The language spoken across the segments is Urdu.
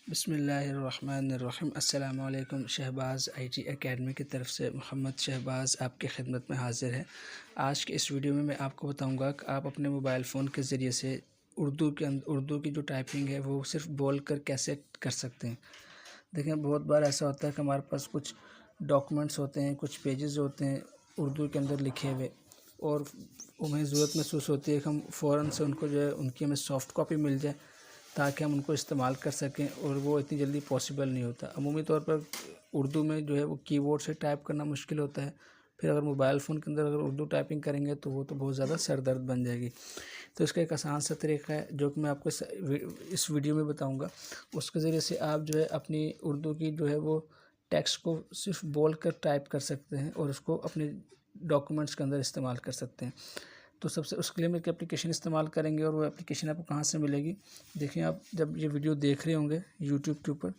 بسم اللہ الرحمن الرحیم۔ السلام علیکم۔ شہباز IT اکیڈمی کی طرف سے محمد شہباز آپ کی خدمت میں حاضر ہے۔ آج کے اس ویڈیو میں میں آپ کو بتاؤں گا کہ آپ اپنے موبائل فون کے ذریعے سے اردو کی جو ٹائپنگ ہے وہ صرف بول کر کیسے کر سکتے ہیں۔ دیکھیں، بہت بار ایسا ہوتا ہے کہ ہمارے پاس کچھ ڈاکومنٹس ہوتے ہیں، کچھ پیجز ہوتے ہیں اردو کے اندر لکھے ہوئے، اور ہمیں ضرورت محسوس ہوتی ہے کہ ہم فوراً سے ان کو جو ہے ان کی ہمیں سافٹ کاپی مل جائے تاکہ ہم ان کو استعمال کر سکیں، اور وہ اتنی جلدی پاسبل نہیں ہوتا۔ عمومی طور پر اردو میں جو ہے وہ کی بورڈ سے ٹائپ کرنا مشکل ہوتا ہے، پھر اگر موبائل فون کے اندر اگر اردو ٹائپنگ کریں گے تو وہ تو بہت زیادہ سر درد بن جائے گی۔ تو اس کا ایک آسان سا طریقہ ہے جو کہ میں آپ کو اس ویڈیو میں بتاؤں گا۔ اس کے ذریعے سے آپ جو ہے اپنی اردو کی جو ہے وہ ٹیکسٹ کو صرف بول کر ٹائپ کر سکتے ہیں اور اس کو اپنے ڈاکومنٹس کے اندر استعمال کر سکتے ہیں۔ تو سب سے اس کے لیے ہم ایک اپلیکیشن استعمال کریں گے، اور وہ اپلیکیشن آپ کو کہاں سے ملے گی؟ دیکھیں، آپ جب یہ ویڈیو دیکھ رہے ہوں گے یوٹیوب کے اوپر،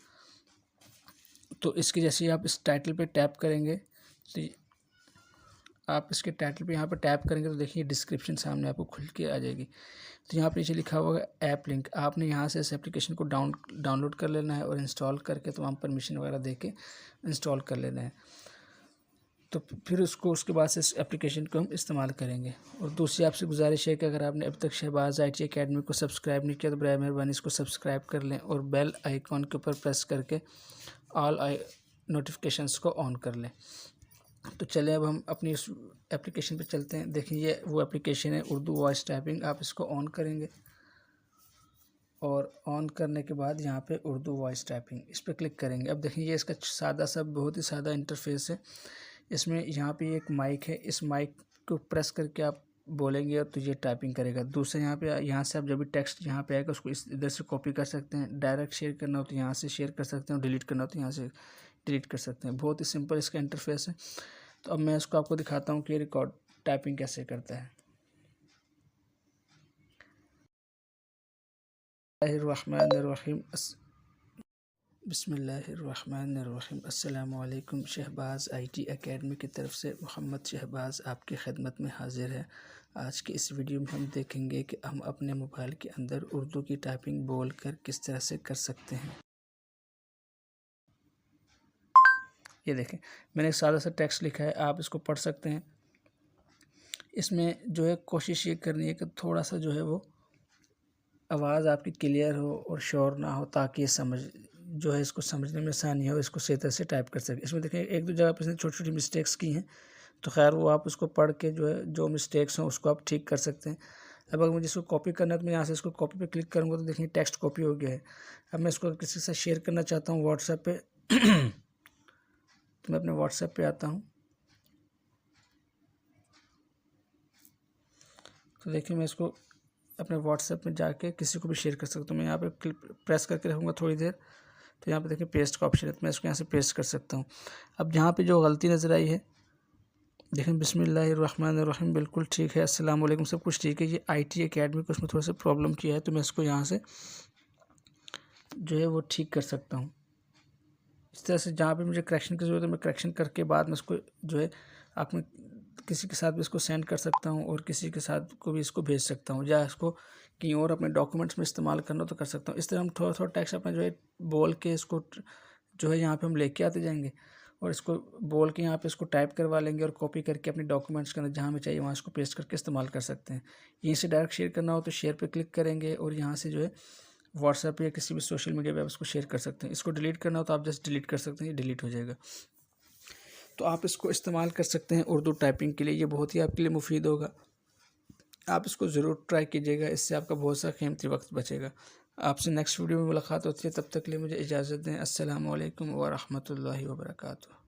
تو اس کے جیسے آپ اس ٹائٹل پہ ٹیپ کریں گے تو آپ اس کے ٹائٹل پہ یہاں پہ ٹیپ کریں گے تو دیکھیے ڈسکرپشن سامنے آپ کو کھل کے آ جائے گی۔ تو یہاں پہ نیچے لکھا ہوگا ایپ لنک، آپ نے یہاں سے اس اپلیکیشن کو ڈاؤن لوڈ کر لینا ہے اور انسٹال کر کے تمام پرمیشن وغیرہ دے کے انسٹال کر لینا ہے۔ تو پھر اس کے بعد سے اس اپلیکیشن کو ہم استعمال کریں گے۔ اور دوسری آپ سے گزارش ہے کہ اگر آپ نے اب تک شہباز IT اکیڈمی کو سبسکرائب نہیں کیا تو برائے مہربانی اس کو سبسکرائب کر لیں اور بیل آئیکن کے اوپر پریس کر کے آل نوٹیفیکیشنز کو آن کر لیں۔ تو چلیں اب ہم اپنی اس اپلیکیشن پہ چلتے ہیں۔ دیکھیں، یہ وہ اپلیکیشن ہے اردو وائس ٹائپنگ۔ آپ اس کو آن کریں گے اور آن کرنے کے بعد یہاں پہ اردو وائس ٹائپنگ اس پہ کلک کریں گے۔ اب دیکھیں، یہ اس کا سادہ سا بہت ہی سادہ انٹرفیس ہے۔ اس میں یہاں پہ ایک مائک ہے، اس مائک کو پریس کر کے آپ بولیں گے تو یہ ٹائپنگ کرے گا۔ دوسرا یہاں سے آپ جب بھی ٹیکسٹ یہاں پہ آئے گا اس کو ادھر سے کاپی کر سکتے ہیں، ڈائریکٹ شیئر کرنا ہو تو یہاں سے شیئر کر سکتے ہیں، اور ڈیلیٹ کرنا ہو تو یہاں سے ڈیلیٹ کر سکتے ہیں۔ بہت ہی سمپل اس کا انٹرفیس ہے۔ تو اب میں اس کو آپ کو دکھاتا ہوں کہ ریکارڈ ٹائپنگ کیسے کرتا ہے۔ بسم اللہ الرحمن الرحیم۔ السلام علیکم۔ شہباز IT اکیڈمی کی طرف سے محمد شہباز آپ کی خدمت میں حاضر ہے۔ آج کے اس ویڈیو میں ہم دیکھیں گے کہ ہم اپنے موبائل کے اندر اردو کی ٹائپنگ بول کر کس طرح سے کر سکتے ہیں۔ یہ دیکھیں، میں نے ایک سادہ سا ٹیکسٹ لکھا ہے، آپ اس کو پڑھ سکتے ہیں۔ اس میں جو ہے کوشش یہ کرنی ہے کہ تھوڑا سا جو ہے وہ آواز آپ کی کلیئر ہو اور شور نہ ہو، تاکہ یہ اس کو سمجھنے میں آسانی ہو، اس کو صحیح طرح سے ٹائپ کر سکے۔ اس میں دیکھیں ایک دو جگہ پہ چھوٹی چھوٹی مسٹیکس کی ہیں، تو خیر وہ آپ اس کو پڑھ کے جو مسٹیکس ہوں اس کو آپ ٹھیک کر سکتے ہیں۔ اب اگر مجھے اس کو کاپی کرنا ہے تو میں یہاں سے اس کو کاپی پہ کلک کروں گا تو دیکھیں ٹیکسٹ کاپی ہو گیا ہے۔ اب میں اس کو کسی سے شیئر کرنا چاہتا ہوں واٹس ایپ پہ تو میں اپنے واٹس ایپ پہ آتا ہوں، تو دیکھیں میں اس کو اپنے واٹس ایپ میں جا کے کسی کو بھی شیئر کر سکتا ہوں۔ میں یہاں پہ پریس کر کے رکھوں گا تھوڑی دیر، تو یہاں پہ دیکھیں پیسٹ کا آپشن ہے، تو میں اس کو یہاں سے پیسٹ کر سکتا ہوں۔ اب یہاں پہ جو غلطی نظر آئی ہے، دیکھیں بسم اللہ الرحمن الرحیم بالکل ٹھیک ہے، السلام علیکم سب کچھ ٹھیک ہے۔ یہ IT اکیڈمی کو اس میں تھوڑا سا پرابلم کیا ہے، تو میں اس کو یہاں سے جو ہے وہ ٹھیک کر سکتا ہوں۔ اس طرح سے جہاں پہ مجھے کریکشن کی ضرورت ہے میں کریکشن کر کے بعد میں اس کو جو ہے آپ میں کسی کے ساتھ بھی اس کو سینڈ کر سکتا ہوں، اور کسی کے ساتھ کو بھی اس کو بھیج سکتا ہوں، یا اس کو کہیں اور اپنے ڈاکومنٹس میں استعمال کرنا تو کر سکتا ہوں۔ اس طرح ہم تھوڑا تھوڑا ٹیکسٹ اپنا جو ہے بول کے اس کو جو ہے یہاں پہ ہم لے کے آتے جائیں گے، اور اس کو بول کے یہاں پہ اس کو ٹائپ کروا لیں گے، اور کاپی کر کے اپنے ڈاکومنٹس کے اندر جہاں ہمیں چاہیے وہاں اس کو پیسٹ کر کے استعمال کر سکتے ہیں۔ یہیں سے ڈائریکٹ شیئر کرنا ہو تو شیئر پہ کلک کریں گے، اور یہاں سے جو ہے واٹس ایپ پہ یا کسی بھی سوشل میڈیا پہ آپ اس کو شیئر کر سکتے ہیں۔ اس کو ڈیلیٹ کرنا ہو تو آپ جسٹ ڈیلیٹ کر سکتے ہیں، یہ ڈیلیٹ ہو جائے گا۔ تو آپ اس کو استعمال کر سکتے ہیں اردو ٹائپنگ کے لیے، یہ بہت ہی آپ کے لیے مفید ہوگا۔ آپ اس کو ضرور ٹرائی کیجیے گا، اس سے آپ کا بہت سا قیمتی وقت بچے گا۔ آپ سے نیکسٹ ویڈیو میں ملاقات ہوتی ہے، تب تک کے لیے مجھے اجازت دیں۔ السلام علیکم ورحمۃ اللہ وبرکاتہ۔